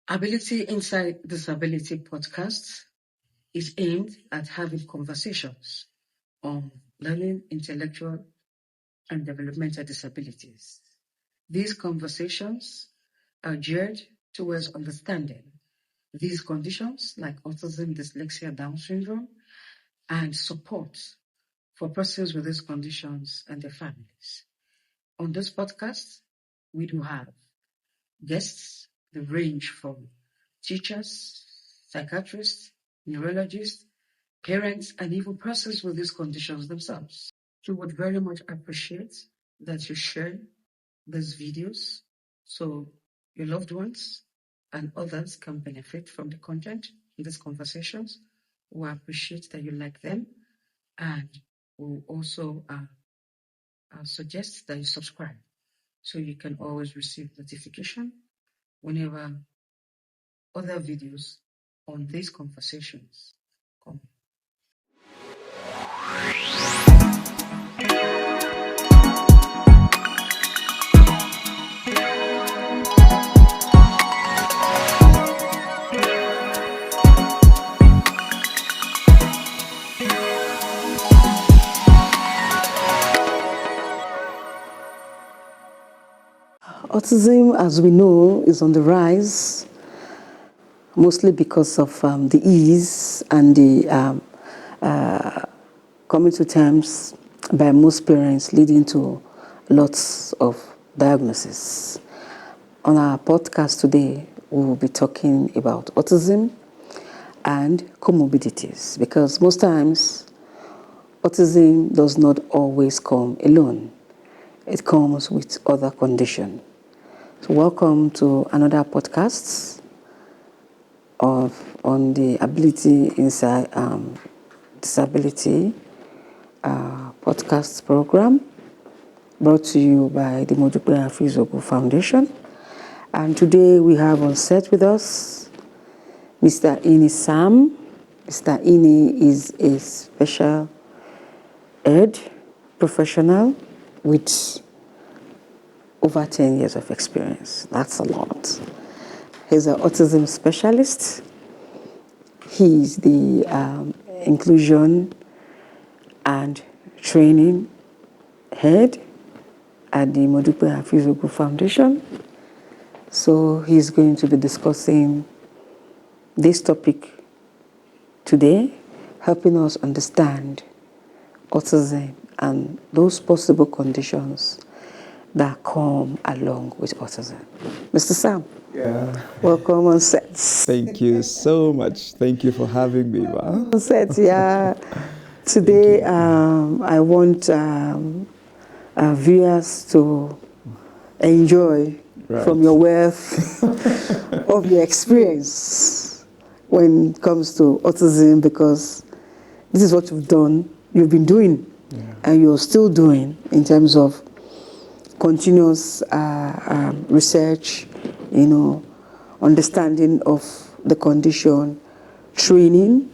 Ability Inside Disability podcast is aimed at having conversations on learning, intellectual, and developmental disabilities. These conversations are geared towards understanding these conditions like autism, dyslexia, Down syndrome, and support for persons with these conditions and their families. On this podcast, we do have guests that range from teachers, psychiatrists, neurologists, parents, and even persons with these conditions themselves. We would very much appreciate that you share these videos so your loved ones and others can benefit from the content in these conversations. We appreciate that you like them, and we'll also suggest that you subscribe so you can always receive notification whenever other videos on these conversations come. Autism, as we know, is on the rise, mostly because of the ease and the coming to terms by most parents, leading to lots of diagnoses. On our podcast today, we will be talking about autism and comorbidities, because most times autism does not always come alone. It comes with other conditions. So welcome to another podcast on the Ability Inside Disability podcast program, brought to you by the Modupe Afiz Ogun Foundation. And today we have on set with us Mr. Ini Sam. Mr. Ini is a special ed professional with over 10 years of experience. That's a lot. He's an autism specialist. He's the inclusion and training head at the Modupe Afiz Ogun Foundation. So he's going to be discussing this topic today, helping us understand autism and those possible conditions that come along with autism. Mr. Sam, welcome on set. Thank you so much. Thank you for having me. Wow. On set, yeah. Today, I want viewers to enjoy from your wealth of your experience when it comes to autism, because this is what you've been doing, and you're still doing in terms of continuous research, understanding of the condition, training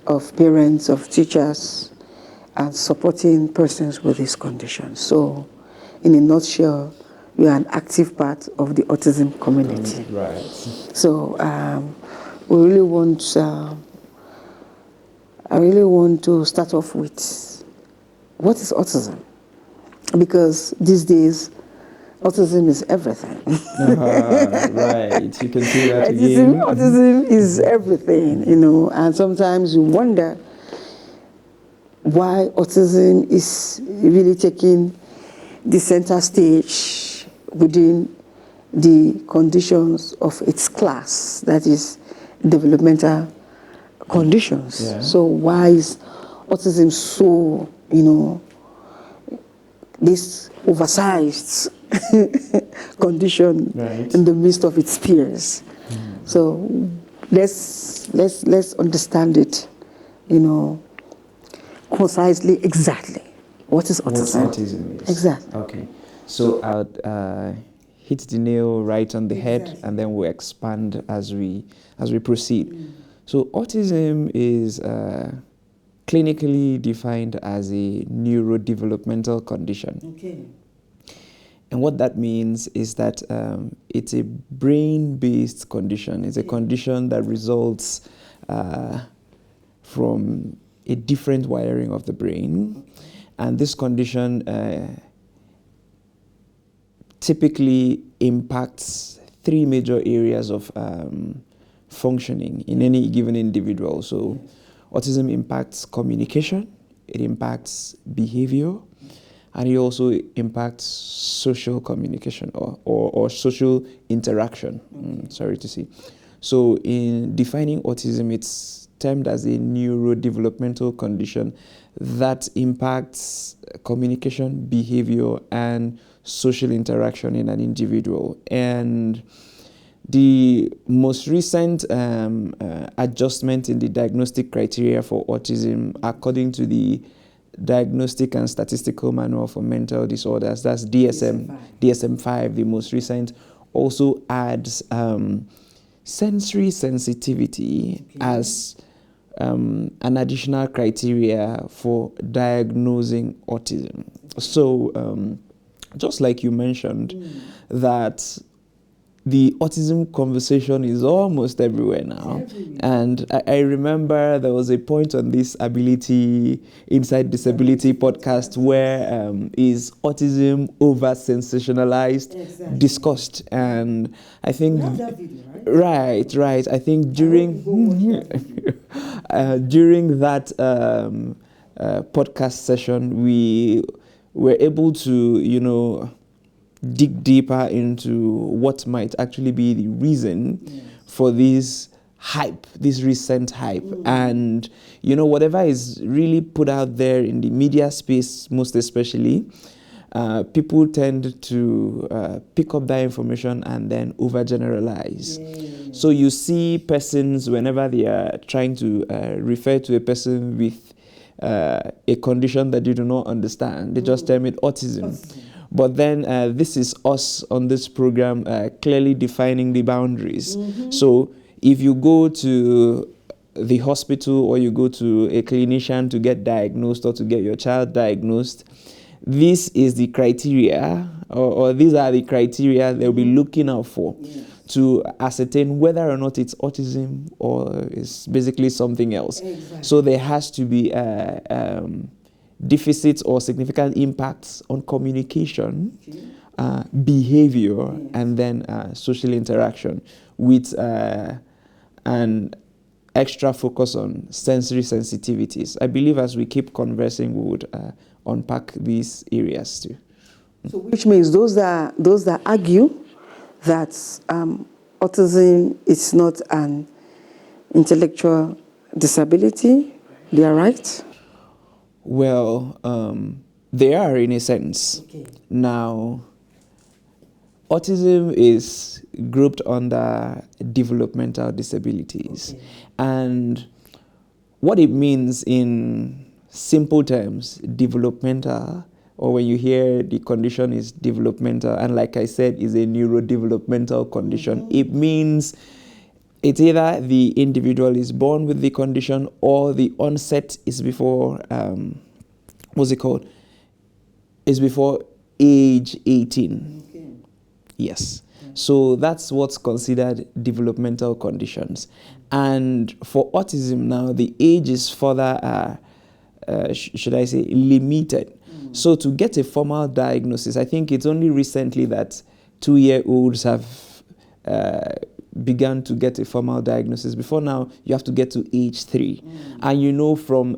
of parents, of teachers, and supporting persons with these conditions. So, in a nutshell, you are an active part of the autism community. Right. So, we really want. I really want to start off with what is autism, because these days autism is everything. Right, you can see that again. Autism is everything, and sometimes you wonder why autism is really taking the center stage within the conditions of its class, that is developmental conditions. Yeah. So why is autism so, this oversized condition in the midst of its peers? So let's understand it, concisely, exactly. What is autism? What autism is. Exactly. Okay. So I'll hit the nail right on the head, and then we'll expand as we proceed. So autism is clinically defined as a neurodevelopmental condition. Okay. And what that means is that it's a brain-based condition. It's a condition that results from a different wiring of the brain. And this condition typically impacts three major areas of functioning in any given individual. So autism impacts communication, it impacts behavior, and it also impacts social communication or social interaction. Sorry to say. So in defining autism, it's termed as a neurodevelopmental condition that impacts communication, behavior, and social interaction in an individual. And the most recent adjustment in the diagnostic criteria for autism, according to the Diagnostic and Statistical Manual for Mental Disorders, that's DSM-5, the most recent, also adds sensory sensitivity as an additional criteria for diagnosing autism. So, just like you mentioned, that the autism conversation is almost everywhere now. And I remember there was a point on this Ability Inside Disability podcast where is autism over-sensationalized, discussed. And I think... Right. I think during during that podcast session, we were able to, dig deeper into what might actually be the reason for this hype, this recent hype. And, whatever is really put out there in the media space, most especially, people tend to pick up that information and then overgeneralize. So you see persons, whenever they are trying to refer to a person with a condition that you do not understand, they just term it autism. But then this is us on this program clearly defining the boundaries. So if you go to the hospital or you go to a clinician to get diagnosed or to get your child diagnosed, this is the criteria, or these are the criteria they'll be looking out for to ascertain whether or not it's autism or it's basically something else. So there has to be deficits or significant impacts on communication, behavior, and then social interaction, with an extra focus on sensory sensitivities. I believe as we keep conversing, we would unpack these areas too. So which means those that argue that autism is not an intellectual disability, they are right? Well, they are in a sense. Now, autism is grouped under developmental disabilities. And what it means in simple terms, developmental, or when you hear the condition is developmental, and like I said, is a neurodevelopmental condition, it means it's either the individual is born with the condition or the onset is before, is before age 18. Yes. So that's what's considered developmental conditions. And for autism now, the age is further, should I say, limited. So to get a formal diagnosis, I think it's only recently that 2-year-olds have begun to get a formal diagnosis. Before now, you have to get to age 3. And from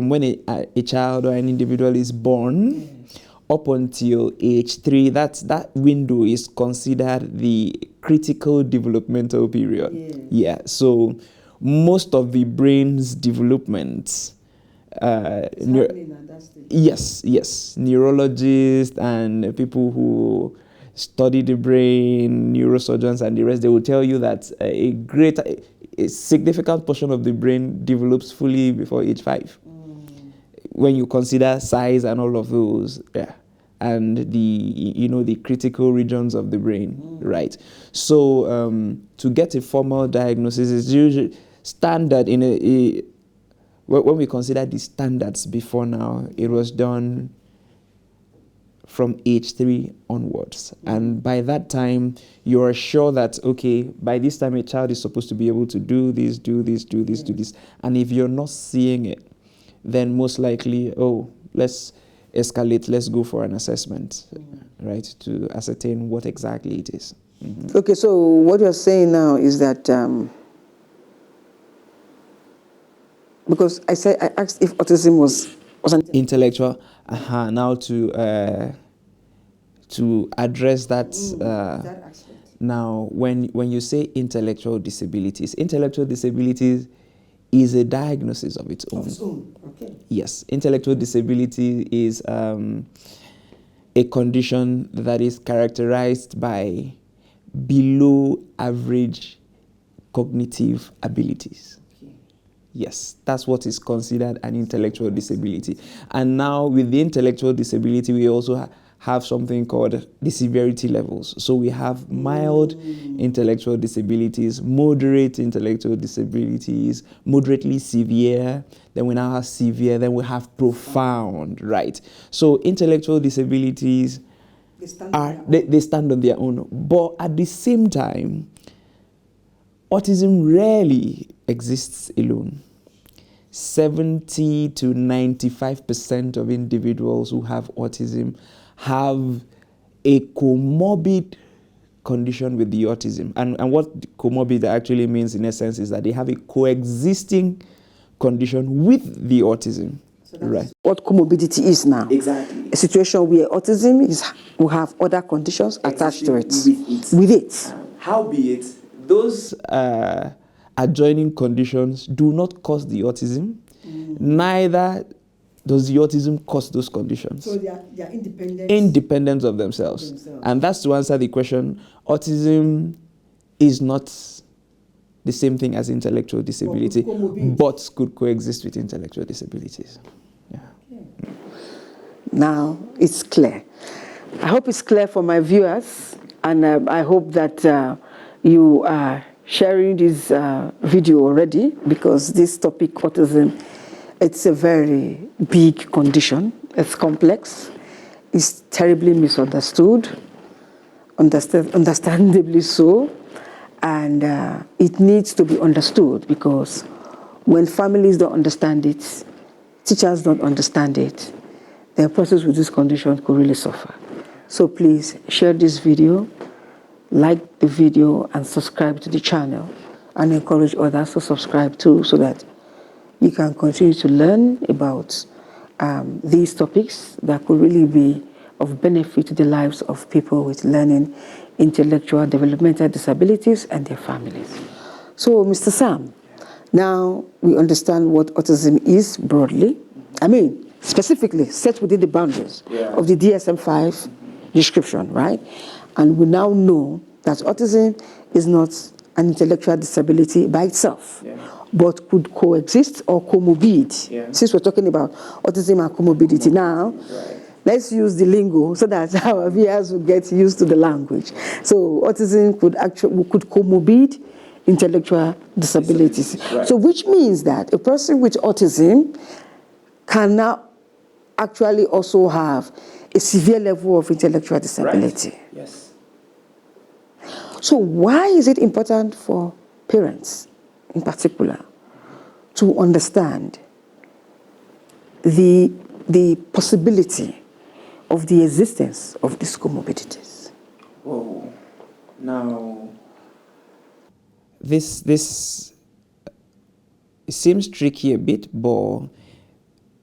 when a child or an individual is born up until age 3, that window is considered the critical developmental period. So most of the brain's development, yes, neurologists and people who study the brain, neurosurgeons and the rest, they will tell you that a significant portion of the brain develops fully before age 5. When you consider size and all of those, and the critical regions of the brain, right? So to get a formal diagnosis is usually standard when we consider the standards before now, it was done from age 3 onwards. And by that time, you are sure that, okay, by this time a child is supposed to be able to do this, do this, do this, do this. And if you're not seeing it, then most likely, oh, let's escalate, let's go for an assessment, right, to ascertain what exactly it is. Okay, so what you're saying now is that, because I asked if autism was an intellectual, now to address that, that aspect. now when you say intellectual disabilities is a diagnosis of its own. Of its own. Okay. Yes, intellectual disability is a condition that is characterized by below average cognitive abilities. Okay. Yes, that's what is considered an intellectual disability. And now with the intellectual disability, we also have something called the severity levels. So we have mild intellectual disabilities, moderate intellectual disabilities, moderately severe, then we now have severe, then we have profound, right? So intellectual disabilities they stand on their own. But at the same time, autism rarely exists alone. 70 to 95% of individuals who have autism have a comorbid condition with the autism. And what comorbid actually means in essence is that they have a coexisting condition with the autism. So right. What comorbidity is now. Exactly. A situation where autism will have other conditions attached to it. With it. Howbeit, those adjoining conditions do not cause the autism, neither does the autism cause those conditions. So they are independent. Independent of themselves. And that's to answer the question, autism is not the same thing as intellectual disability, but could coexist with intellectual disabilities. Yeah. Okay. Now it's clear. I hope it's clear for my viewers, and I hope that you are sharing this video already, because this topic, autism, it's a very big condition. It's complex. It's terribly misunderstood, understandably so, and it needs to be understood, because when families don't understand it, teachers don't understand it, the persons with this condition could really suffer. So please share this video, like the video, and subscribe to the channel, and encourage others to subscribe too, so that you can continue to learn about these topics that could really be of benefit to the lives of people with learning, intellectual, developmental disabilities and their families. So, Mr. Sam, now we understand what autism is broadly. I mean, specifically set within the boundaries of the DSM-5 description, right? And we now know that autism is not an intellectual disability by itself, but could coexist or comorbid. Since we're talking about autism and comorbidity now, let's use the lingo so that our viewers will get used to the language. So autism could comorbid intellectual disabilities. So which means that a person with autism can now actually also have a severe level of intellectual disability. Right. Yes. So why is it important for parents in particular to understand the possibility of the existence of these comorbidities? Oh, now this seems tricky a bit, but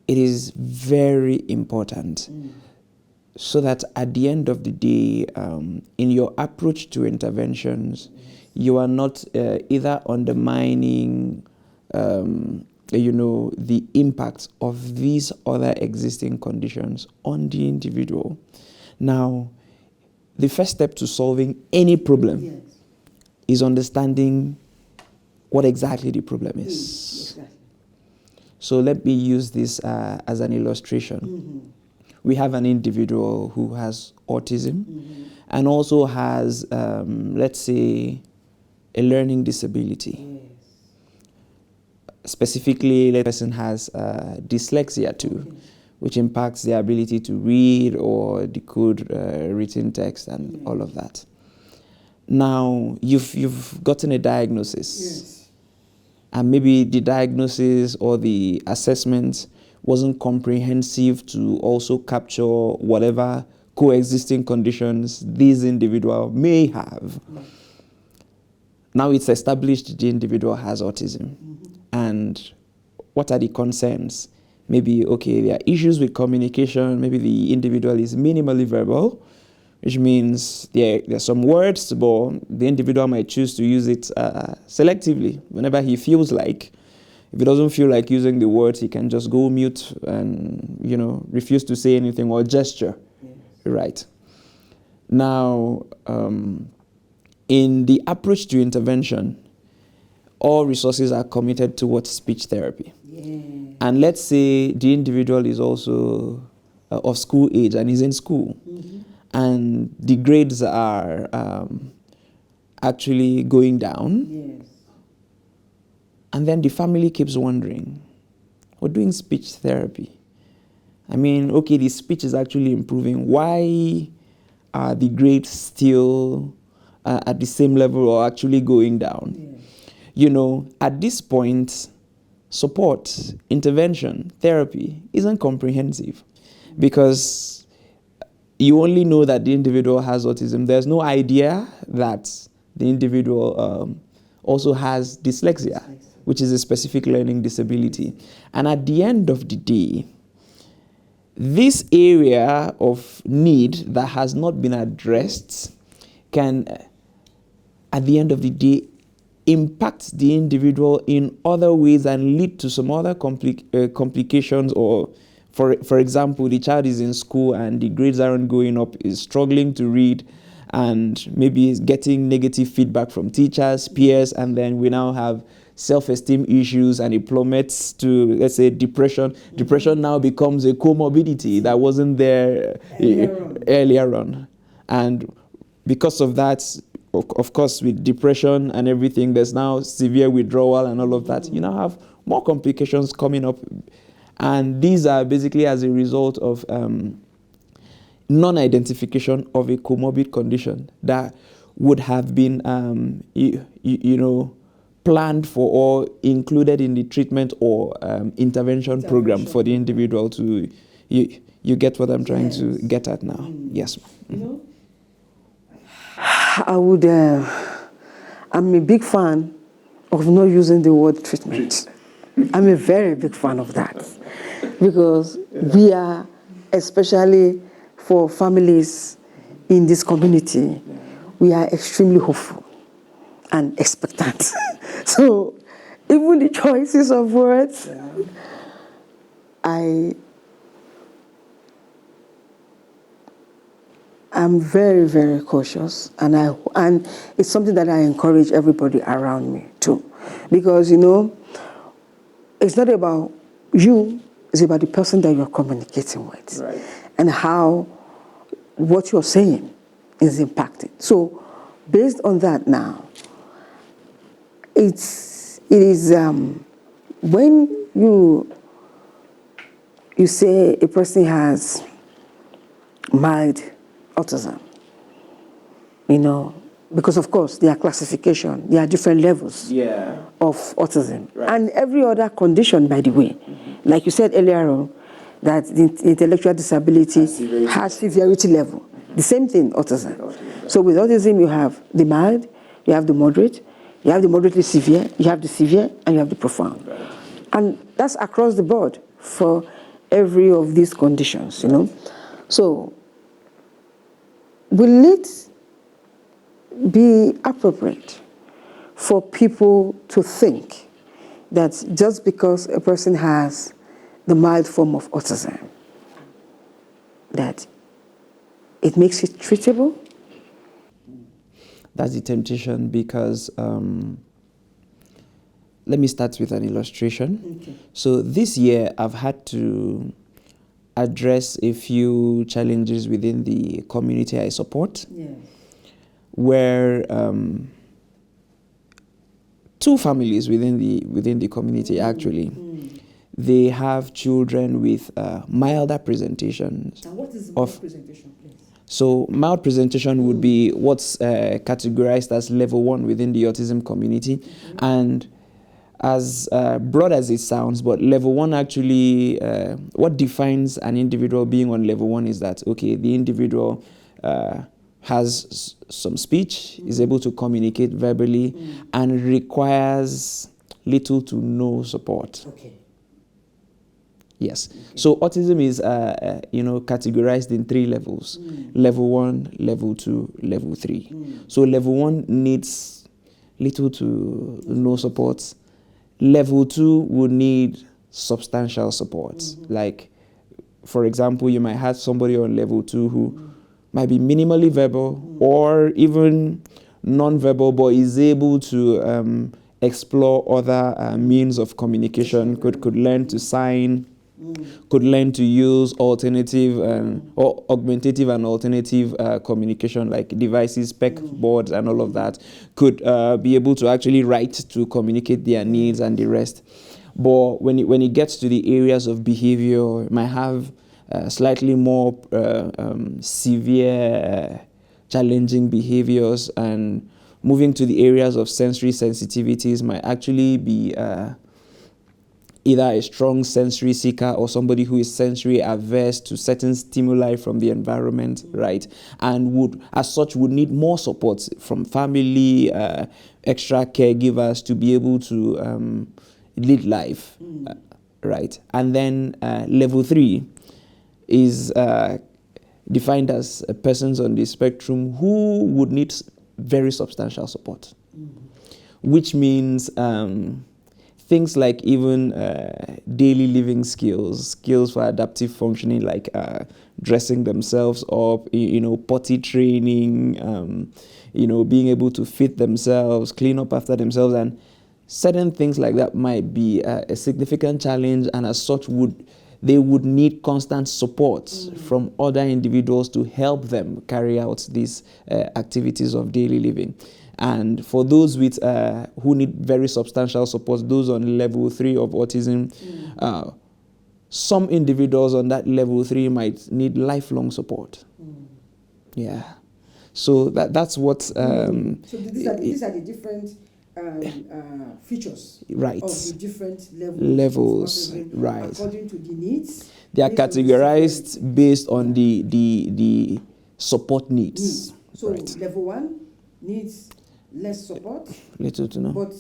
it is very important. So that at the end of the day, in your approach to interventions, you are not either undermining, the impact of these other existing conditions on the individual. Now, the first step to solving any problem is understanding what exactly the problem is. So let me use this as an illustration. We have an individual who has autism and also has, let's say, a learning disability. Specifically, the person has dyslexia too. which impacts their ability to read or decode written text and all of that. Now, you've gotten a diagnosis, and maybe the diagnosis or the assessment wasn't comprehensive to also capture whatever coexisting conditions this individual may have. Now it's established the individual has autism. And what are the concerns? Maybe, okay, there are issues with communication. Maybe the individual is minimally verbal, which means there are some words, but the individual might choose to use it selectively whenever he feels like. If he doesn't feel like using the words, he can just go mute and, refuse to say anything or gesture. Right. Now, in the approach to intervention, all resources are committed towards speech therapy. And let's say the individual is also of school age and is in school. And the grades are actually going down. And then the family keeps wondering, we're doing speech therapy. I mean, okay, the speech is actually improving. Why are the grades still at the same level or actually going down? At this point, support, intervention, therapy isn't comprehensive because you only know that the individual has autism. There's no idea that the individual also has dyslexia, which is a specific learning disability. And at the end of the day, this area of need that has not been addressed can, at the end of the day, impact the individual in other ways and lead to some other complications. Or, for example, the child is in school and the grades aren't going up, is struggling to read, and maybe is getting negative feedback from teachers, peers, and then we now have self-esteem issues and it plummets to, let's say, depression. Depression now becomes a comorbidity that wasn't there earlier on. And because of that, of course, with depression and everything, there's now severe withdrawal and all of that. You now have more complications coming up. And these are basically as a result of non-identification of a comorbid condition that would have been, planned for or included in the treatment or intervention program for the individual to, you get what I'm trying to get at now? Yes. I'm a big fan of not using the word treatment. I'm a very big fan of that because we are, especially for families in this community, we are extremely hopeful and expectant. So even the choices of words, I'm very, very cautious, and it's something that I encourage everybody around me too, because it's not about you; it's about the person that you're communicating with, and how what you're saying is impacting. So, based on that, now, it is when you say a person has mild autism, because of course there are classification, there are different levels of autism, and every other condition, by the way, like you said earlier on, that the intellectual disability has severity level. The same thing, autism. So with autism, you have the mild, you have the moderate, you have the moderately severe, you have the severe, and you have the profound, and that's across the board for every of these conditions. So will it be appropriate for people to think that just because a person has the mild form of autism, that it makes it treatable? That's the temptation because, let me start with an illustration. Okay. So this year I've had to address a few challenges within the community I support, where two families within the community actually, they have children with milder presentations. And what is mild presentation, please? So mild presentation would be what's categorized as level 1 within the autism community. And as broad as it sounds, but level 1 actually, what defines an individual being on level 1 is that, okay, the individual has some speech, is able to communicate verbally, and requires little to no support. Okay. Yes. So autism is, categorized in 3 levels: level 1, level 2, level 3. So level 1 needs little to no support. Level 2 would need substantial support. Like, for example, you might have somebody on level 2 who might be minimally verbal or even non-verbal, but is able to explore other means of communication, could learn to sign, could learn to use alternative or augmentative and alternative communication like devices, spec boards and all of that, could be able to actually write to communicate their needs and the rest. But when it gets to the areas of behavior, it might have slightly more severe challenging behaviors, and moving to the areas of sensory sensitivities might actually be either a strong sensory seeker or somebody who is sensory averse to certain stimuli from the environment, right? And would, as such, would need more support from family, extra caregivers to be able to lead life, right? And then level 3 is defined as persons on the spectrum who would need very substantial support, which means things like even daily living skills for adaptive functioning, like dressing themselves up, potty training, being able to feed themselves, clean up after themselves, and certain things like that might be a significant challenge, and as such they would need constant support from other individuals to help them carry out these activities of daily living. And for those with who need very substantial support, those on level 3 of autism, some individuals on that level 3 might need lifelong support. Yeah. So that's what. So these are the different features, right, of the different levels, of autism, right, according to the needs. They are categorized based on the support needs. So right. Level 1 needs less support, little to no. But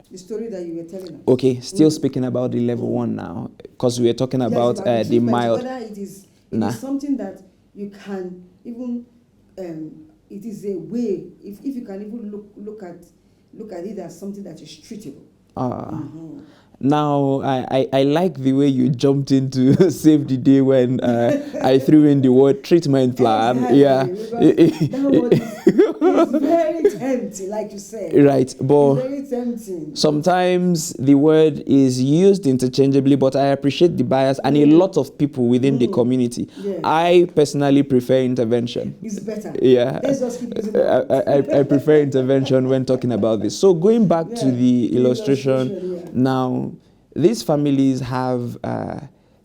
the story that you were telling us. Okay, still speaking about the level 1 now, because we were talking about the mild. Whether it is something that you can even. It is a way, if you can even look at it as something that is treatable. Now, I like the way you jumped into save the day when I threw in the word treatment plan. Exactly, yeah. That word is very tempting, like you said. Right, but it's very tempting. Sometimes the word is used interchangeably, but I appreciate the bias, and a lot of people within the community. Yeah. I personally prefer intervention. It's better. Yeah. Let's just keep using it. I prefer intervention when talking about this. So going back to the illustration, now these families have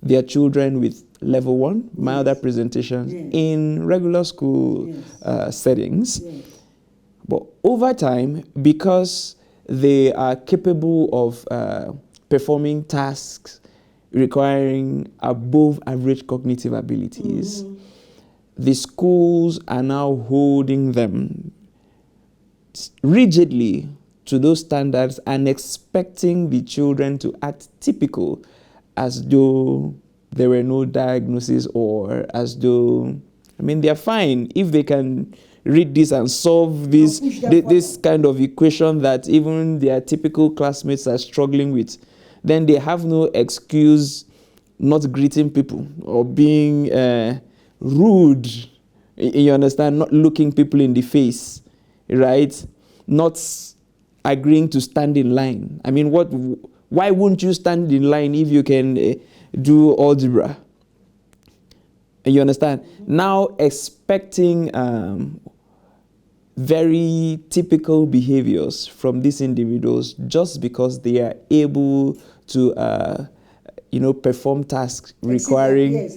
their children with level 1 milder presentations in regular school settings. But over time, because they are capable of performing tasks requiring above average cognitive abilities, the schools are now holding them rigidly to those standards and expecting the children to act typical, as though there were no diagnosis, or as though, they're fine if they can read this and solve this kind of equation that even their typical classmates are struggling with. Then they have no excuse not greeting people or being rude, you understand, not looking people in the face, right? Not agreeing to stand in line. Why wouldn't you stand in line if you can do algebra? You understand? Now expecting very typical behaviors from these individuals just because they are able to perform tasks requiring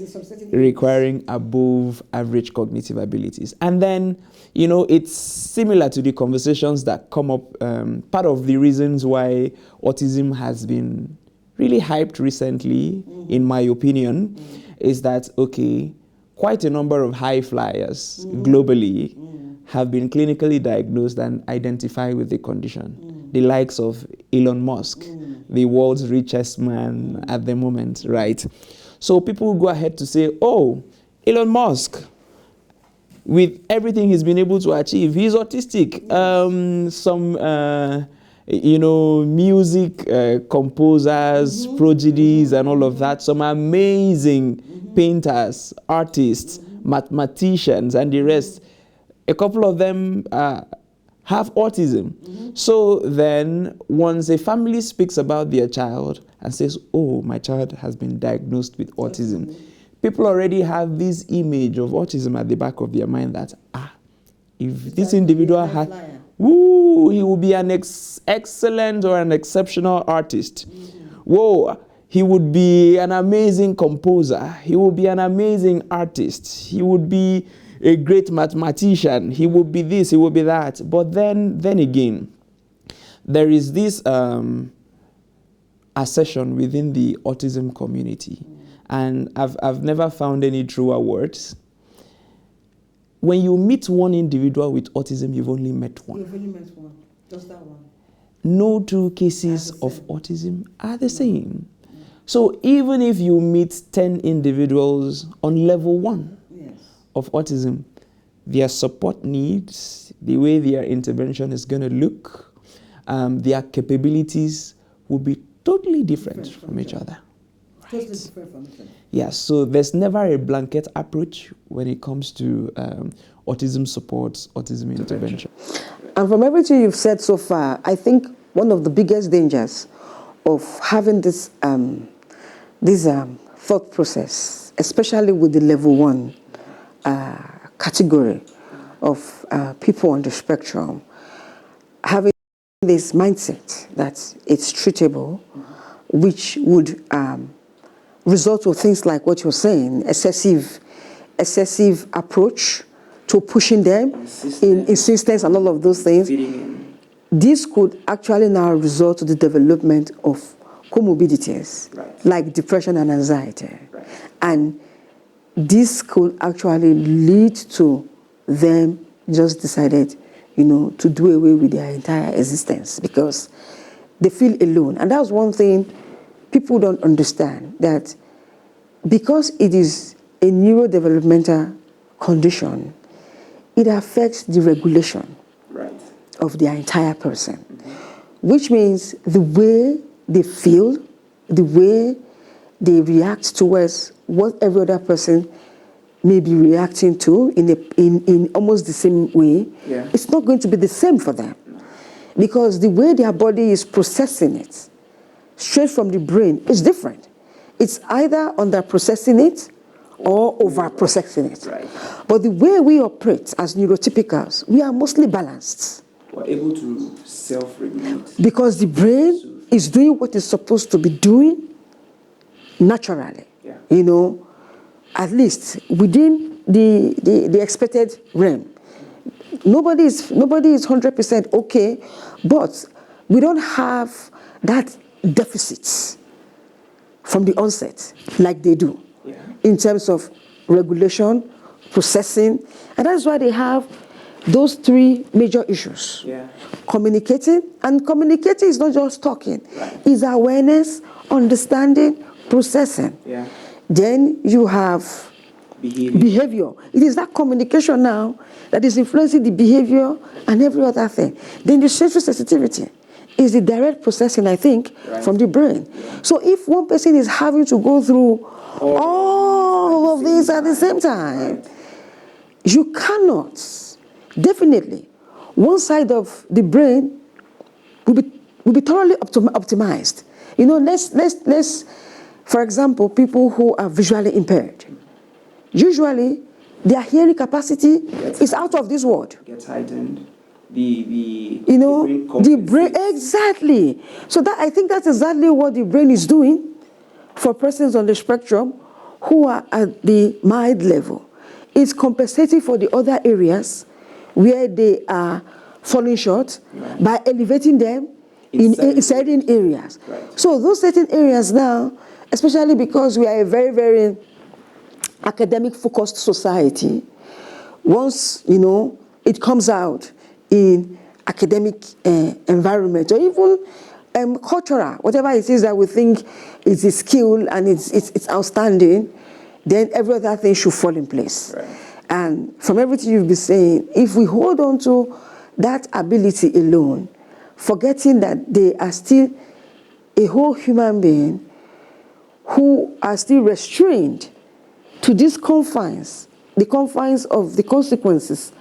above average cognitive abilities. And then, it's similar to the conversations that come up. Part of the reasons why autism has been really hyped recently, in my opinion, is that, quite a number of high flyers globally have been clinically diagnosed and identified with the condition. The likes of Elon Musk, the world's richest man at the moment, right? So people go ahead to say, oh, Elon Musk, with everything he's been able to achieve, he's autistic. Music composers, prodigies, and all of that. Some amazing painters, artists, mathematicians, and the rest. A couple of them have autism. So then, once a family speaks about their child and says, oh, my child has been diagnosed with autism, people already have this image of autism at the back of their mind that, if this individual had, he will be an excellent or an exceptional artist. Whoa, he would be an amazing composer. He would be an amazing artist. He would be a great mathematician. He would be this, he would be that. But then again, there is this assertion within the autism community, and I've never found any truer words. When you meet one individual with autism, you've only met one. You've only met one. Just that one. No two cases of autism are the same. So even if you meet 10 individuals on level 1 of autism, their support needs, the way their intervention is going to look, their capabilities will be totally different from each other. Totally different from each other. Yeah, so there's never a blanket approach when it comes to autism support, autism intervention. And from everything you've said so far, I think one of the biggest dangers of having this thought process, especially with the level 1 category of people on the spectrum, having this mindset that it's treatable, which would result of things like what you're saying, excessive approach to pushing them, insistence and all of those things. This could actually now result to the development of comorbidities like depression and anxiety. And this could actually lead to them just decided, to do away with their entire existence because they feel alone. And that's one thing people don't understand, that because it is a neurodevelopmental condition, it affects the regulation of their entire person, which means the way they feel, the way they react towards what every other person may be reacting to in almost the same way, it's not going to be the same for them. Because the way their body is processing it, straight from the brain, is different. It's either under-processing it or over-processing it. But the way we operate as neurotypicals, we are mostly balanced. We're able to self-regulate. Because the brain is doing what it's supposed to be doing naturally. At least within the expected realm. Nobody is 100% okay, but we don't have that deficit from the onset like they do in terms of regulation, processing, and that's why they have those 3 major issues. Communicating, and communicating is not just talking. It's awareness, understanding, processing. Then you have behavior. It is that communication now that is influencing the behavior and every other thing. Then the sensory sensitivity is the direct processing, I think, from the brain. So if one person is having to go through all of these at the same time, you cannot, definitely, one side of the brain will be thoroughly optimized. Let's for example, people who are visually impaired. Usually, their hearing capacity is out of this world. Gets heightened. The brain, exactly. So that, I think that's exactly what the brain is doing for persons on the spectrum who are at the mild level. It's compensating for the other areas where they are falling short by elevating them in certain areas. Right. So those certain areas now, especially because we are a very, very academic focused society, once, it comes out in academic environment, or even cultural, whatever it is that we think is a skill and it's outstanding, then every other thing should fall in place. Right. And from everything you've been saying, if we hold on to that ability alone, forgetting that they are still a whole human being who are still restrained to these confines, the confines of the consequences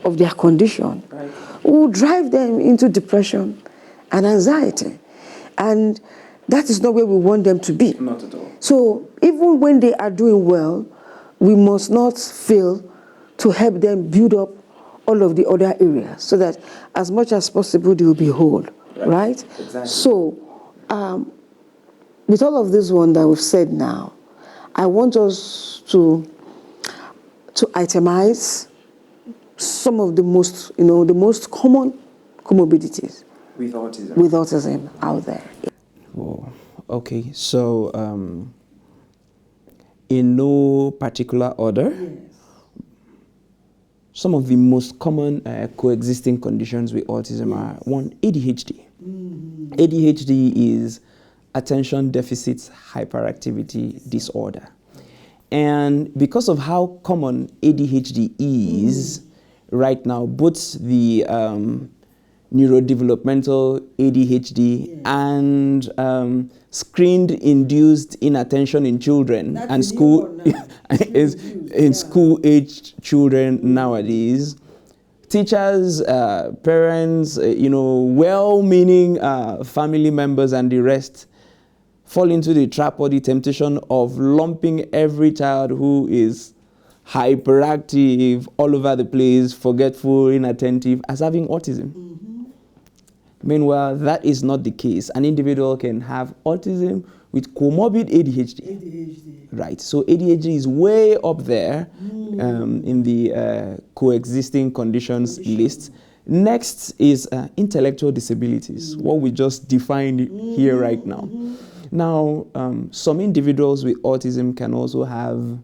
of their condition, right, will drive them into depression and anxiety. And that is not where we want them to be. Not at all. So even when they are doing well, we must not fail to help them build up all of the other areas so that as much as possible they will be whole, right? Exactly. So with all of this one that we've said now, I want us to itemize some of the most, the most common comorbidities With autism out there. Whoa. Okay, so in no particular order, some of the most common coexisting conditions with autism are, one, ADHD. ADHD is attention deficit hyperactivity disorder. And because of how common ADHD is right now, both the neurodevelopmental ADHD and screen-induced inattention in children and school school-aged children nowadays, teachers, parents, well-meaning family members and the rest fall into the trap or the temptation of lumping every child who is hyperactive, all over the place, forgetful, inattentive, as having autism. Meanwhile, that is not the case. An individual can have autism with comorbid ADHD. Right. So ADHD is way up there in the coexisting conditions list. Next is intellectual disabilities, what we just defined here right now. Now, some individuals with autism can also have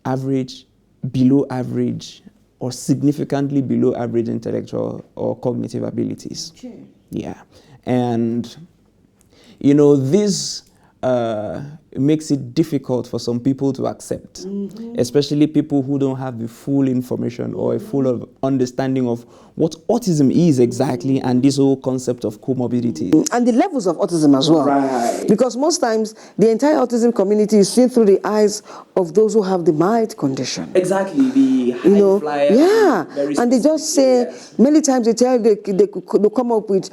average, below average, or significantly below average intellectual or cognitive abilities. Okay. Yeah. And, this makes it difficult for some people to accept, especially people who don't have the full information or a full understanding of what autism is exactly and this whole concept of comorbidity. And the levels of autism as well. Right. Because most times the entire autism community is seen through the eyes of those who have the mild condition. Exactly, the high flyer. Yeah, and they just say, many times they come up with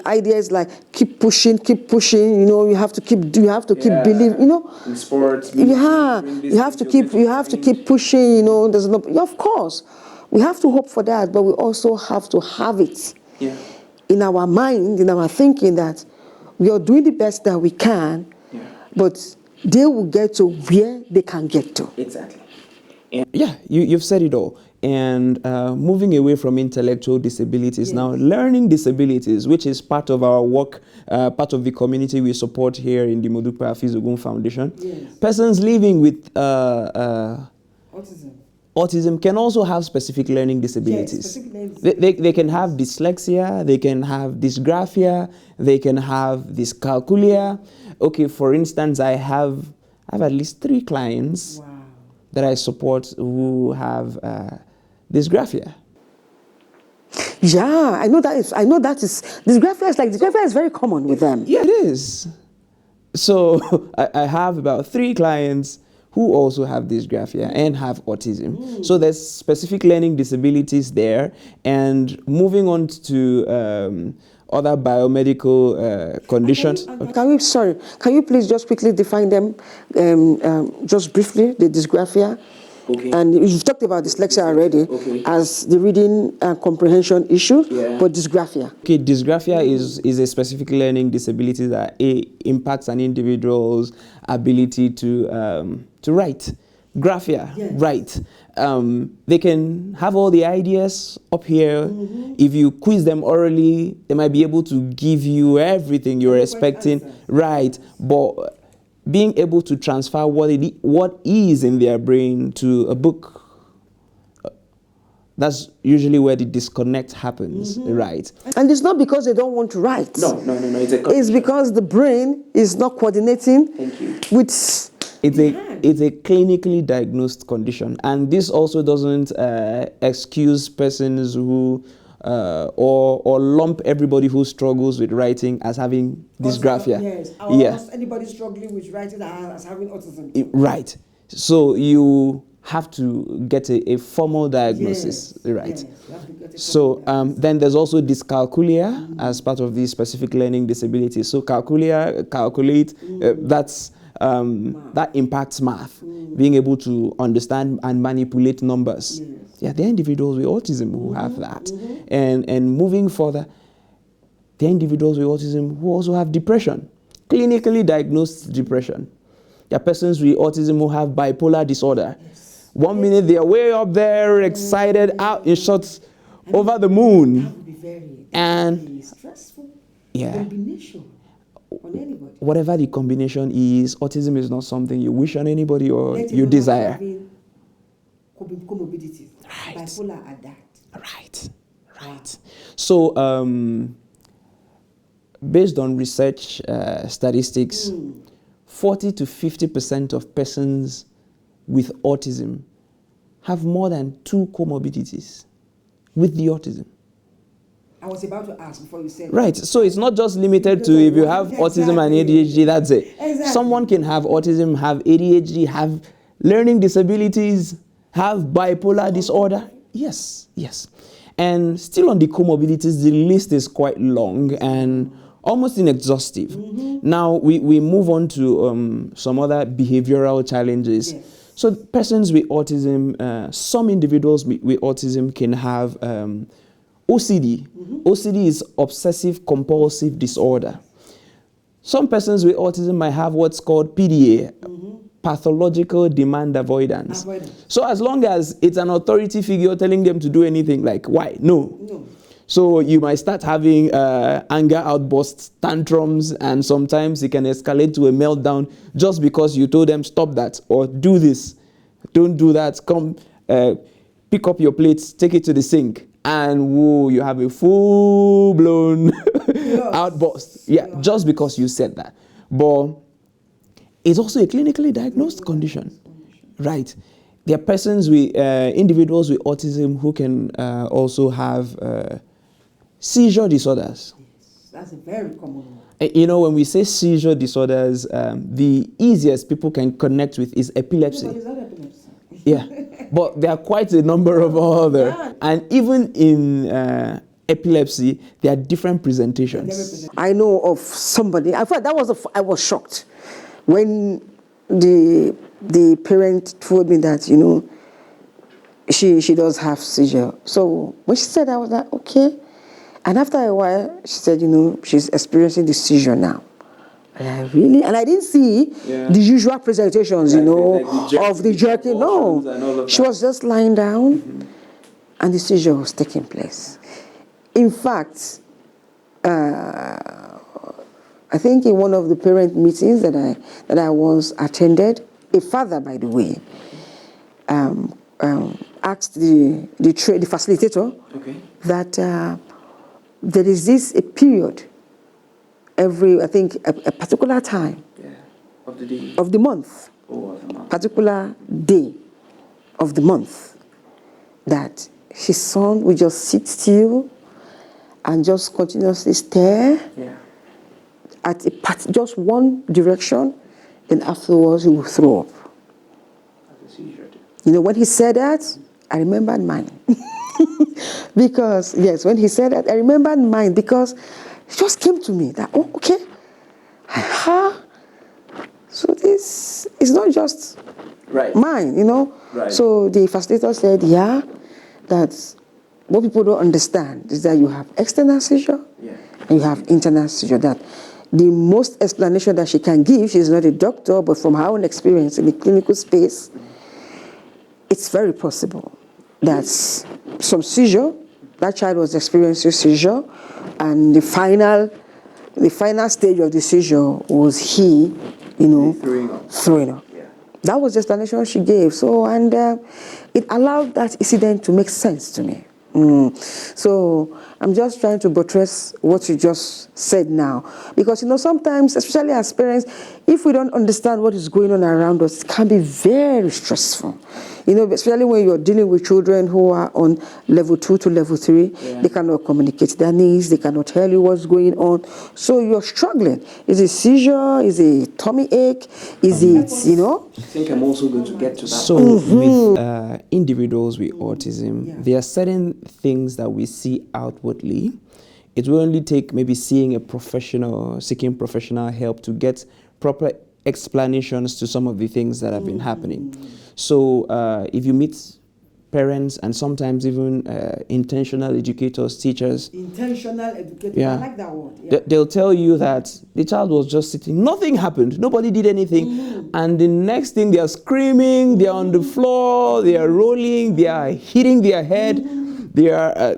ideas like keep pushing, you have to keep believing, in sports, you have to keep pushing, there's no, of course we have to hope for that, but we also have to have it in our mind, in our thinking, that we are doing the best that we can, but they will get to where they can get to. Exactly. And you've said it all. And moving away from intellectual disabilities, now learning disabilities, which is part of our work, part of the community we support here in the Modupe Afiz Ogun Foundation. Persons living with autism can also have specific learning disabilities. They can have dyslexia, they can have dysgraphia, they can have dyscalculia. Okay, for instance, I have at least 3 clients that I support who have dysgraphia. Yeah, I know that is dysgraphia is very common with them. Yeah, it is. So I have about 3 clients who also have dysgraphia and have autism. So there's specific learning disabilities there. And moving on to other biomedical conditions. Can you please just quickly define them, just briefly, the dysgraphia Okay. And you've talked about dyslexia already as the reading and comprehension issue, but dysgraphia. Okay, dysgraphia is a specific learning disability that impacts an individual's ability to write. Graphia, right. They can have all the ideas up here. If you quiz them orally, they might be able to give you everything you're expecting, right. But being able to transfer what is in their brain to a book, that's usually where the disconnect happens, right? And it's not because they don't want to write. No. It's because the brain is not coordinating with... It's a clinically diagnosed condition, and this also doesn't excuse persons who or lump everybody who struggles with writing as having dysgraphia. Yes, anybody struggling with writing as having autism. Right. So you have to get a formal diagnosis, right? So then there's also dyscalculia as part of the specific learning disability. So calculate, that impacts math, being able to understand and manipulate numbers. Yeah, there are individuals with autism who have that. And moving further, there are individuals with autism who also have depression, clinically diagnosed depression. There are persons with autism who have bipolar disorder. 1 minute they are way up there, excited, out in shots, over the moon. That would be very stressful combination on anybody. Whatever the combination is, autism is not something you wish on anybody or you desire. Comorbidities. Right. Bipolar are that. Right. So, based on research statistics, 40 to 50% of persons with autism have more than 2 comorbidities with the autism. I was about to ask before you said right. So it's not just limited to if you have autism and ADHD, that's it. Exactly. Someone can have autism, have ADHD, have learning disabilities, have bipolar disorder. Yes. And still on the comorbidities, the list is quite long and almost inexhaustive. Now we move on to some other behavioral challenges. So persons with autism, some individuals with autism can have OCD. OCD is obsessive compulsive disorder. Some persons with autism might have what's called PDA, pathological demand avoidance. So as long as it's an authority figure telling them to do anything, like why? No. So you might start having anger outbursts, tantrums, and sometimes it can escalate to a meltdown just because you told them stop that or do this, don't do that, come pick up your plates, take it to the sink. And whoa, you have a full-blown outburst. Just because you said that. But it's also a clinically diagnosed condition. Right. There are persons with, individuals with autism who can also have seizure disorders. That's a very common one. You know, when we say seizure disorders, the easiest people can connect with is epilepsy. But there are quite a number of other. And even in epilepsy, there are different presentations. I know of somebody, I thought I was shocked when the parent told me that, you know, she does have seizure. So when she said that, I was like, okay. And after a while, she said, you know, she's experiencing the seizure now. Really? And I didn't see the usual presentations, you know, of the jerking. No, she was just lying down and the seizure was taking place. In fact, I think in one of the parent meetings that I once attended, a father, by the way, asked the facilitator that there is a period every, I think, a particular time of the day. Of the month, particular day of the month, that his son will just sit still and just continuously stare at just one direction, and afterwards he will throw up. You know, when he said that, I remembered mine. Because, yes, when he said that, I remembered mine because it just came to me that, oh, okay. So this is not just Right. mine, Right. So the facilitator said, yeah, that what people don't understand is that you have external seizure and you have internal seizure. That the most explanation that she can give, she's not a doctor, but from her own experience in the clinical space, it's very possible that some seizure, that child was experiencing seizure, and the final stage of the seizure was throwing up. Yeah. That was the explanation she gave. So, and it allowed that incident to make sense to me. So I'm just trying to buttress what you just said now. Because, sometimes, especially as parents, if we don't understand what is going on around us, it can be very stressful. Especially when you're dealing with children who are on level 2 to level 3, they cannot communicate their needs, they cannot tell you what's going on. So you're struggling. Is it seizure? Is it tummy ache? Is it, I think I'm also going to get to that. So with individuals with autism, there are certain things that we see outwardly. It will only take maybe seeing seeking professional help to get proper explanations to some of the things that have been happening. So if you meet parents and sometimes even intentional educators, teachers. Intentional educators, yeah. I like that word. Yeah. They'll tell you that the child was just sitting, nothing happened, nobody did anything. And the next thing, they are screaming, they are on the floor, they are rolling, they are hitting their head, they are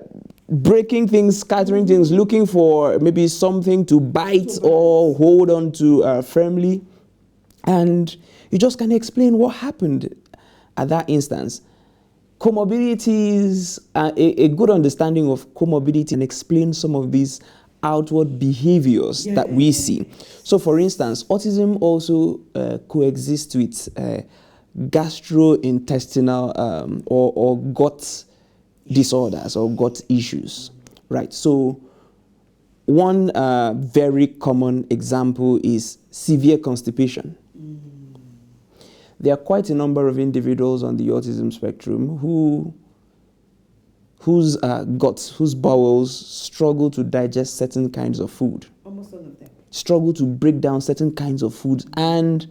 breaking things, scattering things, looking for maybe something to bite or hold on to firmly. And you just can't explain what happened at that instance. Comorbidities, a good understanding of comorbidity and explain some of these outward behaviors that we see. So for instance, autism also coexists with gastrointestinal or gut disorders or gut issues, right? So one very common example is severe constipation. There are quite a number of individuals on the autism spectrum whose guts, whose bowels struggle to digest certain kinds of food. Almost all of them. Struggle to break down certain kinds of foods. And,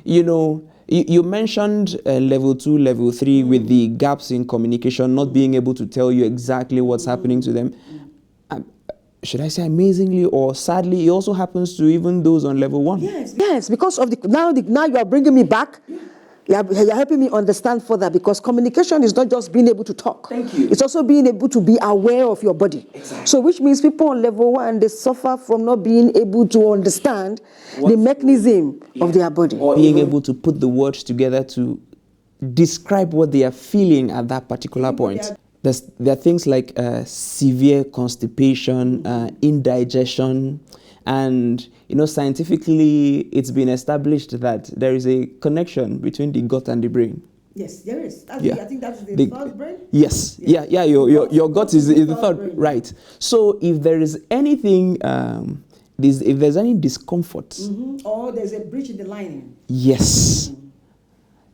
you mentioned level 2, level 3 with the gaps in communication, not being able to tell you exactly what's happening to them. Should I say amazingly or sadly, it also happens to even those on level 1. Yes, because of now you are bringing me back. You're helping me understand further, because communication is not just being able to talk. Thank you. It's also being able to be aware of your body. Exactly. So which means people on level 1, they suffer from not being able to understand the mechanism of their body. Or being able to put the words together to describe what they are feeling at that particular point. There are things like severe constipation, indigestion, and scientifically it's been established that there is a connection between the gut and the brain. Yes, there is. I think that's the third brain. Yes, yeah. Your gut is the third brain. Right. So if there is anything, if there's any discomfort, or there's a breach in the lining. Yes,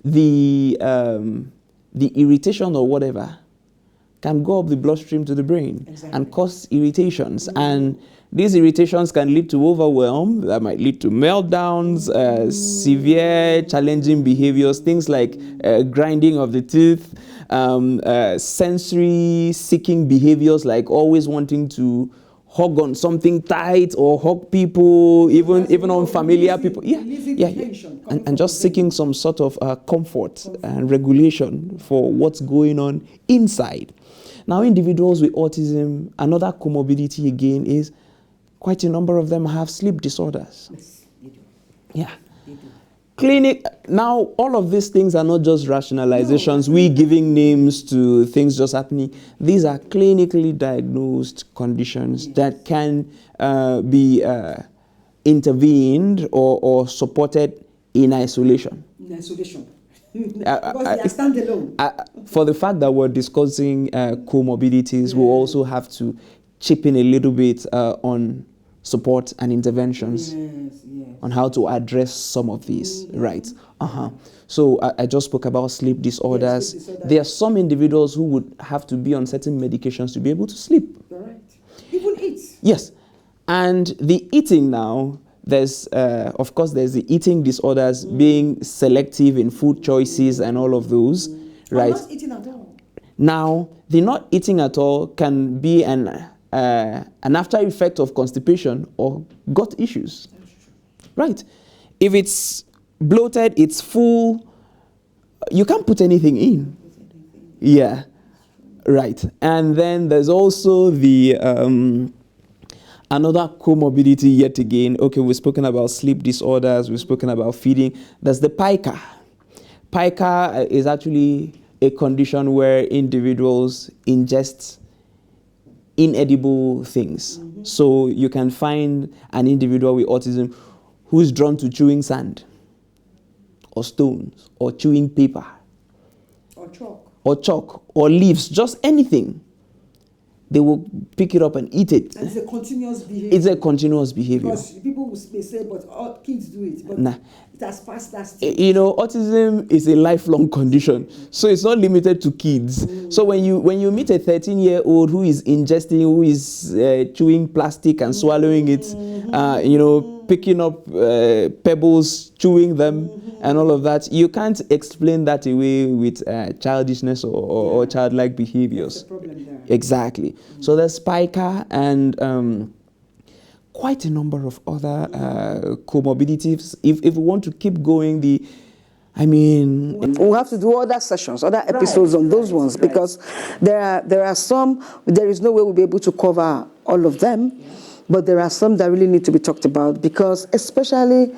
the irritation or whatever can go up the bloodstream to the brain and cause irritations. And these irritations can lead to overwhelm, that might lead to meltdowns, severe challenging behaviors, things like grinding of the teeth, sensory seeking behaviors like always wanting to hug on something tight or hug people, even unfamiliar people. And just seeking some sort of comfort and regulation for what's going on inside. Now, individuals with autism, another comorbidity again is quite a number of them have sleep disorders. Yes, they do. Yeah. They do. Now, all of these things are not just rationalizations, we giving names to things just happening. These are clinically diagnosed conditions that can be intervened or supported in isolation. In isolation. Because they are standalone. For the fact that we're discussing comorbidities, we'll also have to chip in a little bit on support and interventions on how to address some of these, right? So I just spoke about sleep disorders. Sleep disorders. There are some individuals who would have to be on certain medications to be able to sleep. Correct. Even eat. Yes. And the eating now, there's, of course, there's the eating disorders, being selective in food choices and all of those, right? Not eating at all. Now, the not eating at all can be an after effect of constipation or gut issues, right? If it's bloated, it's full, you can't put anything in. Yeah, right. And then there's also the another comorbidity yet again. Okay, we've spoken about sleep disorders, we've spoken about feeding. There's the pica. Pica is actually a condition where individuals ingest inedible things. So you can find an individual with autism who's drawn to chewing sand or stones or chewing paper or chalk or leaves, just anything. They will pick it up and eat it. And it's a continuous behavior. It's a continuous behavior. Because people may say, but all kids do it. But nah. It has passed that stage. You know, autism is a lifelong condition, so it's not limited to kids. So when you meet a 13-year-old who is ingesting, who is chewing plastic and swallowing it, you know, picking up pebbles, chewing them, and all of that, you can't explain that away with childishness or childlike behaviors. That's the problem there. Exactly. So there's pica and quite a number of other comorbidities. If we want to keep going, we'll have to do other sessions, other episodes on those ones, because there are some, there is no way we'll be able to cover all of them, but there are some that really need to be talked about, because especially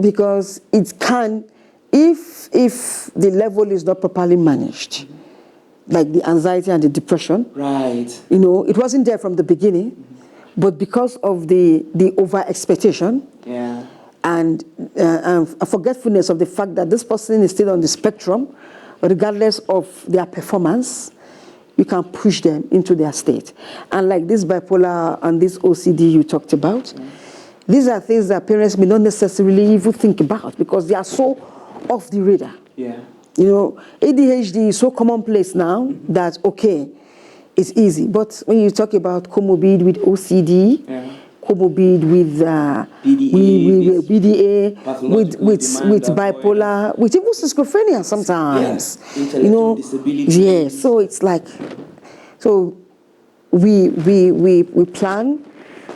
because it can, if the level is not properly managed, like the anxiety and the depression, right, you know, it wasn't there from the beginning, but because of the over expectation, and a forgetfulness of the fact that this person is still on the spectrum, regardless of their performance, you can push them into their state. And like this bipolar and this OCD you talked about, these are things that parents may not necessarily even think about because they are so off the radar. Yeah. You know, ADHD is so commonplace now that, okay, it's easy. But when you talk about comorbid with OCD, comorbid with BDA, with bipolar, with even schizophrenia sometimes. You know, so it's like, so we plan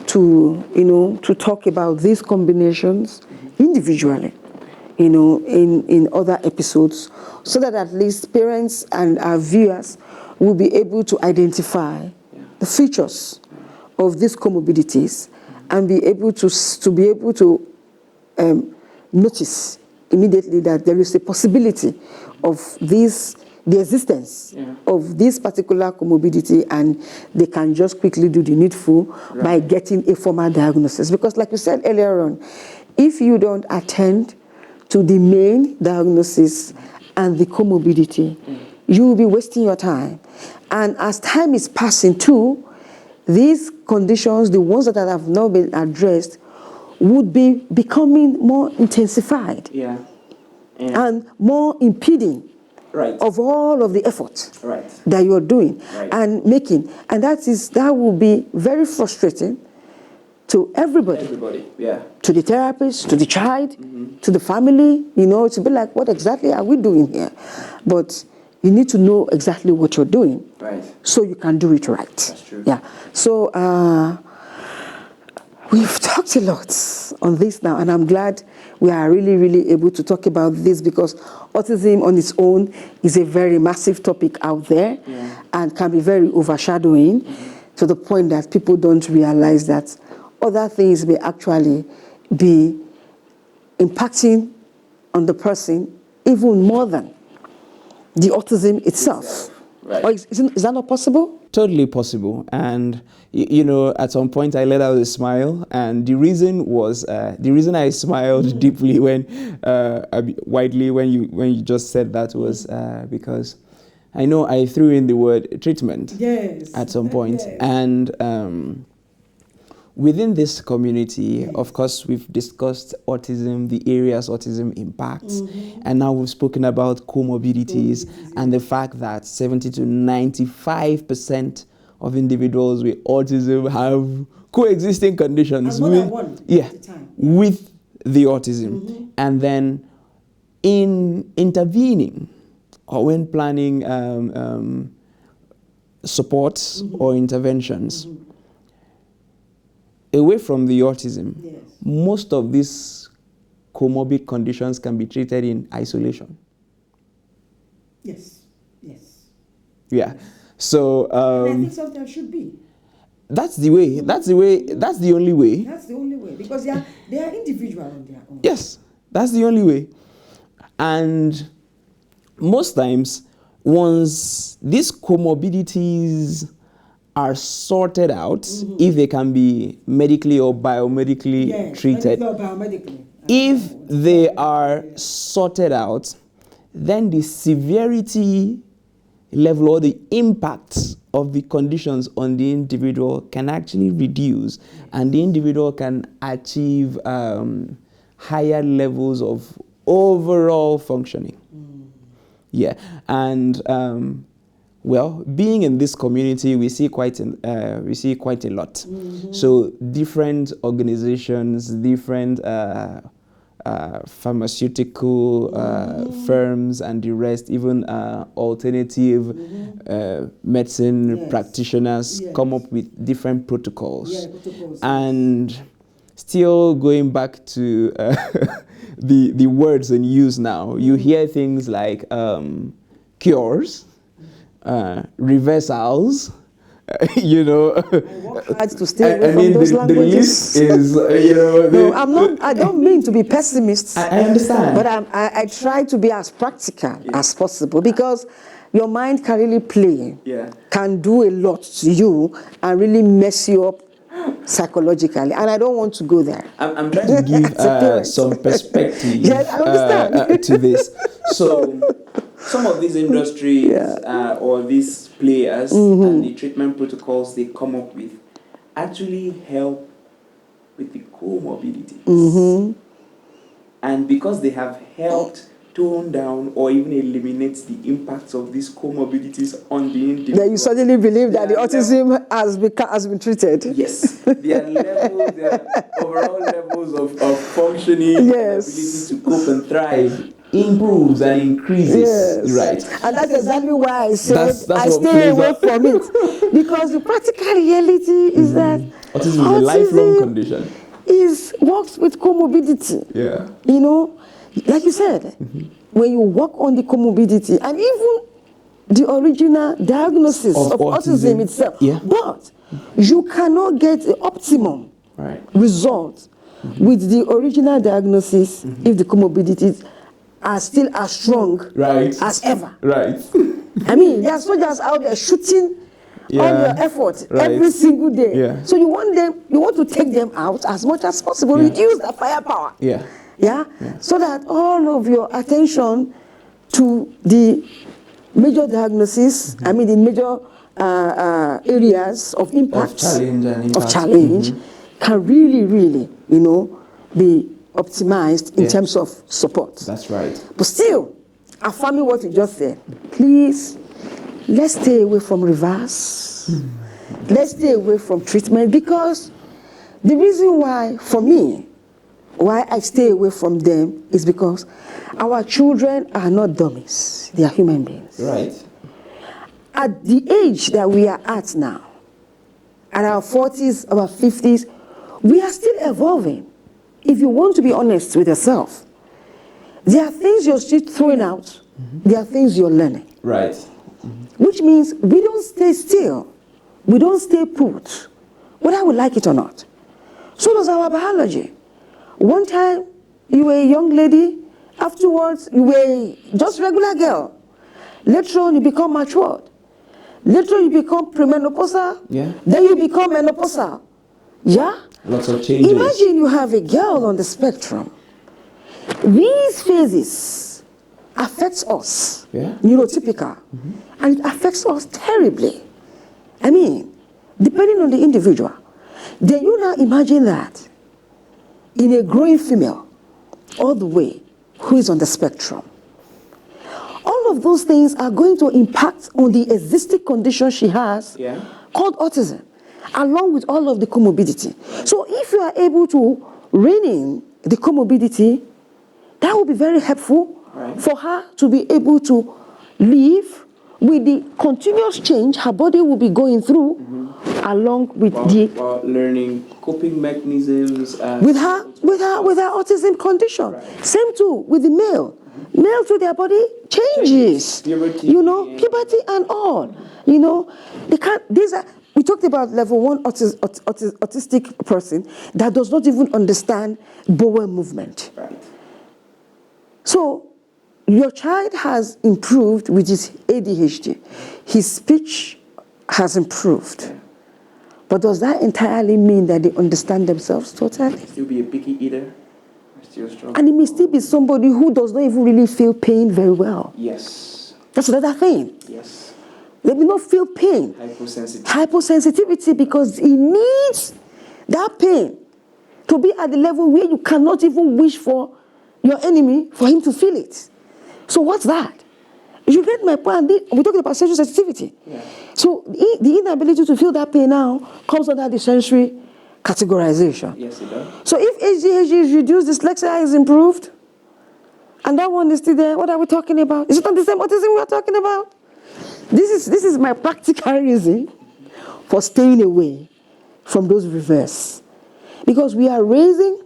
to, you know, to talk about these combinations individually, you know, in other episodes, so that at least parents and our viewers will be able to identify the features of these comorbidities and be able to notice immediately that there is a possibility of the existence of this particular comorbidity, and they can just quickly do the needful by getting a formal diagnosis. Because like you said earlier on, if you don't attend to the main diagnosis and the comorbidity, you will be wasting your time. And as time is passing too, these conditions, the ones that have not been addressed, would be becoming more intensified and more impeding of all of the effort that you're doing and making. And that will be very frustrating to everybody. To the therapist, to the child, to the family. You know, it's a bit like, what exactly are we doing here? But you need to know exactly what you're doing, so you can do it right. That's true. Yeah. So we've talked a lot on this now, and I'm glad we are really, really able to talk about this, because autism on its own is a very massive topic out there and can be very overshadowing to the point that people don't realize that other things may actually be impacting on the person even more than the autism itself. Or is that not possible? Totally possible. And you know, at some point I let out a smile, and the reason was the reason I smiled deeply widely when you just said that was because I know I threw in the word treatment at some point. And within this community, of course, we've discussed autism, the areas autism impacts, and now we've spoken about comorbidities and the fact that 70 to 95% of individuals with autism have coexisting conditions more than one at a time. with the autism. And then in intervening or when planning supports or interventions away from the autism, most of these comorbid conditions can be treated in isolation. Yes. Yeah. So I think sometimes should be. that's the way. That's the only way. That's the only way, because they are individual on their own. Yes, that's the only way. And most times, once these comorbidities are sorted out, if they can be medically or biomedically treated, medically or biomedically. if they are sorted out, then the severity level or the impact of the conditions on the individual can actually reduce, and the individual can achieve higher levels of overall functioning. Yeah, and well, being in this community, we see quite a lot. So different organizations, different pharmaceutical firms and the rest, even alternative medicine practitioners come up with different protocols. And still going back to the words in use now, you hear things like cures, reversals, you know. I work hard to stay away from those languages. The list is, you know. No, I don't mean to be pessimist. I understand. But I try to be as practical as possible, because your mind can really play, can do a lot to you and really mess you up psychologically. And I don't want to go there. I'm trying to give some perspective Yes, I understand. to this. So some of these industries or these players and the treatment protocols they come up with actually help with the comorbidities. And because they have helped tone down or even eliminate the impacts of these comorbidities on the individual, then you suddenly believe that the autism has been treated. Yes. Their overall levels of functioning and ability to cope and thrive improves and increases. Right. And that's exactly why I said I what stay away from it. Because the practical reality is that autism is a lifelong condition. Works with comorbidity. Yeah. You know, like you said, when you work on the comorbidity and even the original diagnosis of autism itself, but you cannot get the optimum result with the original diagnosis if the comorbidities are still as strong as ever. Right. I mean, there are soldiers out there shooting all their effort every single day. Yeah. So you want to take them out as much as possible, reduce the firepower. Yeah? So that all of your attention to the major diagnosis, I mean the major areas of impact, of challenge, can really, you know, be optimized in terms of support. That's right. But still, affirming what you just said, please, let's stay away from reverse. Let's stay away from treatment, because the reason why, for me, why I stay away from them is because our children are not dummies. They are human beings. Right. At the age that we are at now, at our 40s, our 50s, we are still evolving. If you want to be honest with yourself, there are things you're still throwing out. There are things you're learning. Right. Which means we don't stay still. We don't stay put, whether we like it or not. So does our biology. One time, you were a young lady. Afterwards, you were just regular girl. Later on, you become matured. Later, you become premenopausal. Then you become menopausal. Lots of changes. Imagine you have a girl on the spectrum. These phases affects us, neurotypical, and it affects us terribly. I mean, depending on the individual. Then you now imagine that in a growing female, all the way, who is on the spectrum. All of those things are going to impact on the existing condition she has called autism, along with all of the comorbidity. So if you are able to rein in the comorbidity, that will be very helpful for her to be able to live with the continuous change her body will be going through, along with while learning coping mechanisms with her autism condition. Right. Same too with the male. Male to their body changes. Puberty, puberty and all. They can't. We talked about level 1 autistic person that does not even understand bowel movement. Right. So your child has improved with his ADHD. His speech has improved. But does that entirely mean that they understand themselves totally? Still be a picky eater. Still strong. And it may still be somebody who does not even really feel pain very well. Yes. That's another thing. Yes. They will not feel pain. Hypersensitivity, because he needs that pain to be at the level where you cannot even wish for your enemy for him to feel it. So what's that? You get my point. We're talking about sensory sensitivity. Yeah. So the inability to feel that pain now comes under the sensory categorization. Yes, it does. So if ADHD is reduced, dyslexia is improved, and that one is still there, what are we talking about? Is it not the same autism we're talking about? This is my practical reason for staying away from those reverse. Because we are raising,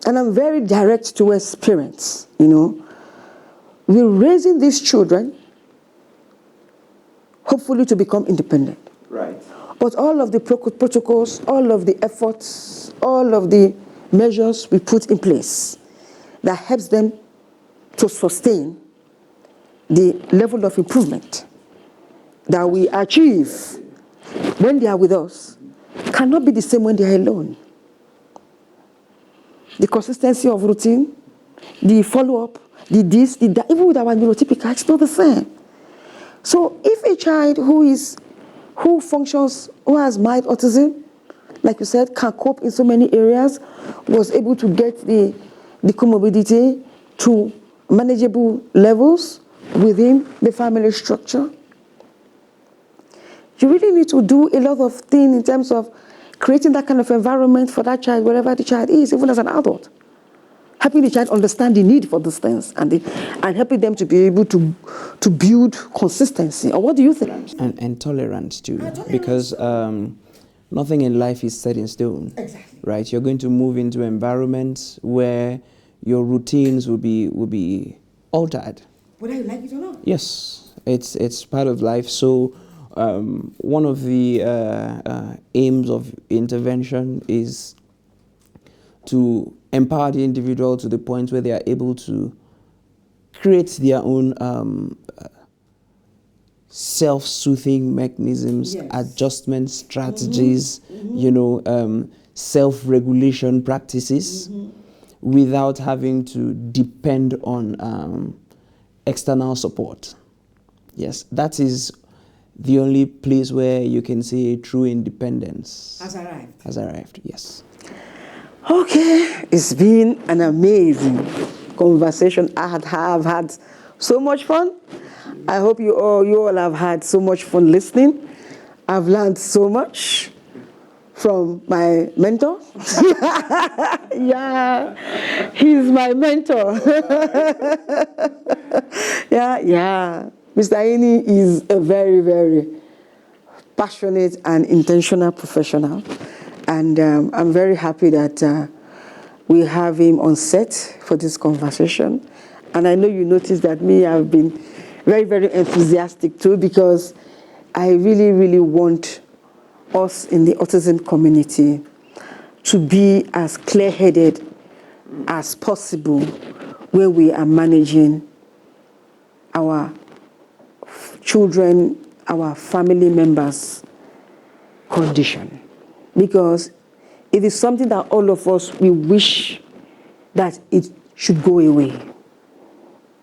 and I'm very direct towards parents, we're raising these children, hopefully to become independent. Right. But all of the protocols, all of the efforts, all of the measures we put in place that helps them to sustain the level of improvement that we achieve when they are with us cannot be the same when they are alone. The consistency of routine, the follow-up, the this, the that, even with our neurotypical, it's not the same. So if a child who has mild autism, like you said, can cope in so many areas, was able to get the comorbidity to manageable levels within the family structure, you really need to do a lot of things in terms of creating that kind of environment for that child, wherever the child is, even as an adult. Helping the child understand the need for these things and helping them to be able to build consistency. Or what do you think? And tolerance too, because nothing in life is set in stone. Exactly. Right? You're going to move into environments where your routines will be altered. Whether you like it or not. Yes, it's part of life. So one of the aims of intervention is to empower the individual to the point where they are able to create their own self-soothing mechanisms, yes, adjustment strategies, self-regulation practices, without having to depend on external support. Yes, that is the only place where you can say true independence has arrived. Yes. Okay, it's been an amazing conversation. I have had so much fun. I hope you all have had so much fun listening. I've learned so much from my mentor. Yeah, he's my mentor. Yeah. Mr. Ini is a very, very passionate and intentional professional. And I'm very happy that we have him on set for this conversation. And I know you noticed that I've been very, very enthusiastic too, because I really, really want us in the autism community to be as clear-headed as possible where we are managing our children, our family members' condition. Because it is something that all of us, we wish that it should go away.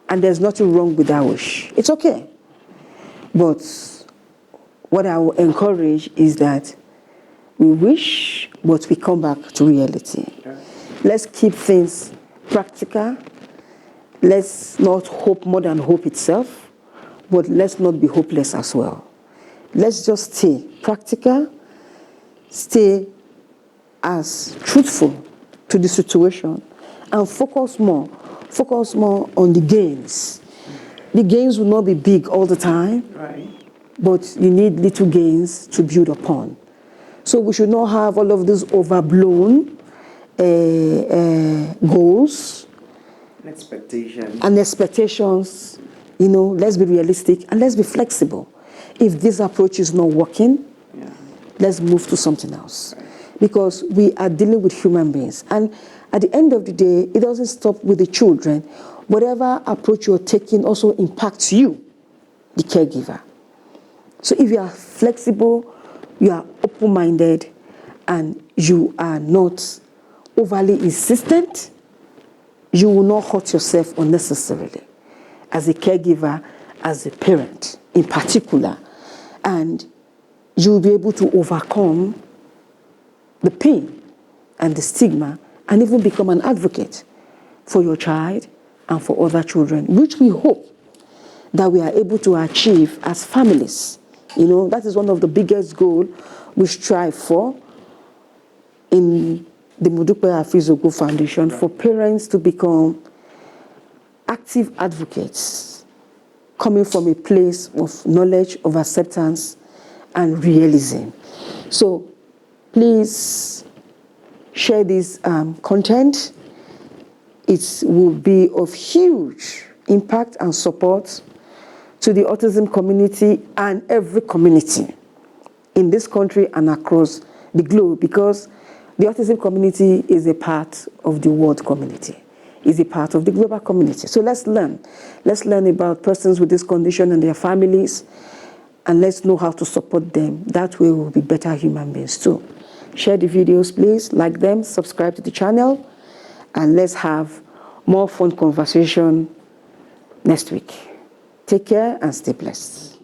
And there's nothing wrong with that wish. It's okay. But what I will encourage is that we wish, but we come back to reality. Let's keep things practical. Let's not hope more than hope itself, but let's not be hopeless as well. let's just stay practical, stay as truthful to the situation, and focus more on the gains. The gains will not be big all the time, Right. but you need little gains to build upon. So we should not have all of these overblown goals and expectations. You know, let's be realistic and let's be flexible. If this approach is not working, let's move to something else. Right. Because we are dealing with human beings. And at the end of the day, it doesn't stop with the children. Whatever approach you're taking also impacts you, the caregiver. So if you are flexible, you are open-minded, and you are not overly insistent, you will not hurt yourself unnecessarily as a caregiver, as a parent in particular. And you will be able to overcome the pain and the stigma and even become an advocate for your child and for other children, which we hope that we are able to achieve as families. You know, that is one of the biggest goals we strive for in the Modupe Afiz Ogun Foundation, for parents to become active advocates coming from a place of knowledge, of acceptance, and realism. So please share this content. It will be of huge impact and support to the autism community and every community in this country and across the globe, because the autism community is a part of the world community, is a part of the global community. So let's learn. Let's learn about persons with this condition and their families, and let's know how to support them. That way we'll be better human beings too. Share the videos, please, like them, subscribe to the channel, and let's have more fun conversation next week. Take care and stay blessed.